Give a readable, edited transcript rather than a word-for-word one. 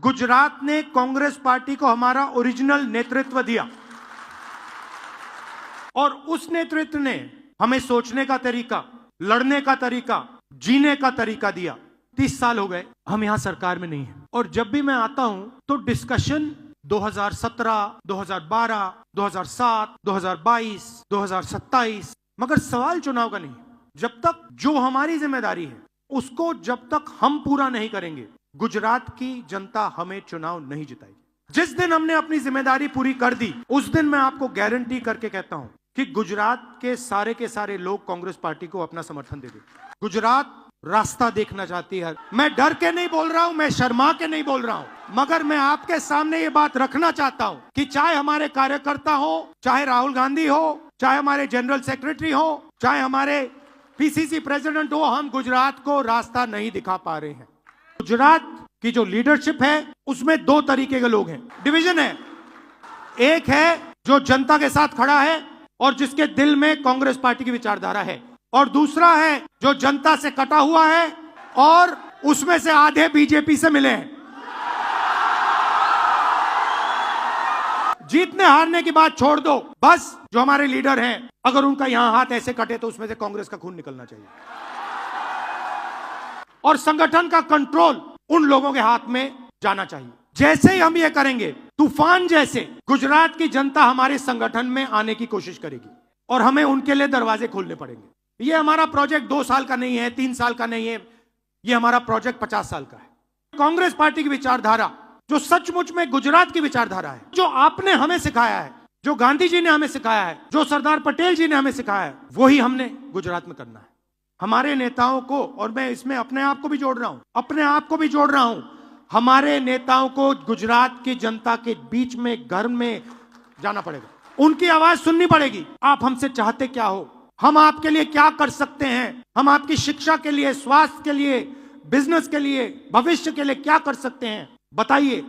गुजरात ने कांग्रेस पार्टी को हमारा ओरिजिनल नेतृत्व दिया और उस नेतृत्व ने हमें सोचने का तरीका, लड़ने का तरीका, जीने का तरीका दिया। 30 साल हो गए, हम यहां सरकार में नहीं हैं और जब भी मैं आता हूं तो डिस्कशन 2017, 2012, 2007, 2022, 2027, मगर सवाल चुनाव का नहीं। जब तक जो हमारी जिम्मेदारी है उसको जब तक हम पूरा नहीं करेंगे, गुजरात की जनता हमें चुनाव नहीं जिताएगी। जिस दिन हमने अपनी जिम्मेदारी पूरी कर दी, उस दिन मैं आपको गारंटी करके कहता हूं कि गुजरात के सारे लोग कांग्रेस पार्टी को अपना समर्थन दे देंगे। गुजरात रास्ता देखना चाहती है। मैं डर के नहीं बोल रहा हूं, मैं शर्मा के नहीं बोल रहा हूं, मगर मैं आपके सामने ये बात रखना चाहता हूं कि चाहे हमारे कार्यकर्ता हो, चाहे राहुल गांधी हो, चाहे हमारे जनरल सेक्रेटरी हो, चाहे हमारे पीसीसी प्रेसिडेंट हो, हम गुजरात को रास्ता नहीं दिखा पा रहे हैं। गुजरात की जो लीडरशिप है उसमें 2 तरीके के लोग हैं, डिवीजन है। एक है जो जनता के साथ खड़ा है और जिसके दिल में कांग्रेस पार्टी की विचारधारा है, और दूसरा है जो जनता से कटा हुआ है और उसमें से आधे बीजेपी से मिले हैं। जीतने हारने की बात छोड़ दो, बस जो हमारे लीडर हैं अगर उनका यहां हाथ ऐसे कटे तो उसमें से कांग्रेस का खून निकलना चाहिए और संगठन का कंट्रोल उन लोगों के हाथ में जाना चाहिए। जैसे ही हम ये करेंगे, तूफान जैसे गुजरात की जनता हमारे संगठन में आने की कोशिश करेगी और हमें उनके लिए दरवाजे खोलने पड़ेंगे। ये हमारा प्रोजेक्ट 2 साल का नहीं है, 3 साल का नहीं है, ये हमारा प्रोजेक्ट 50 साल का है। कांग्रेस पार्टी की विचारधारा जो सचमुच में गुजरात की विचारधारा है, जो आपने हमें सिखाया है, जो गांधी जी ने हमें सिखाया है, जो सरदार पटेल जी ने हमें सिखाया है, वही हमने गुजरात में करना है। हमारे नेताओं को, और मैं इसमें अपने आप को भी जोड़ रहा हूं, हमारे नेताओं को गुजरात की जनता के बीच में, घर में जाना पड़ेगा, उनकी आवाज सुननी पड़ेगी। आप हमसे चाहते क्या हो, हम आपके लिए क्या कर सकते हैं, हम आपकी शिक्षा के लिए, स्वास्थ्य के लिए, बिजनेस के लिए, भविष्य के लिए क्या कर सकते हैं, बताइए।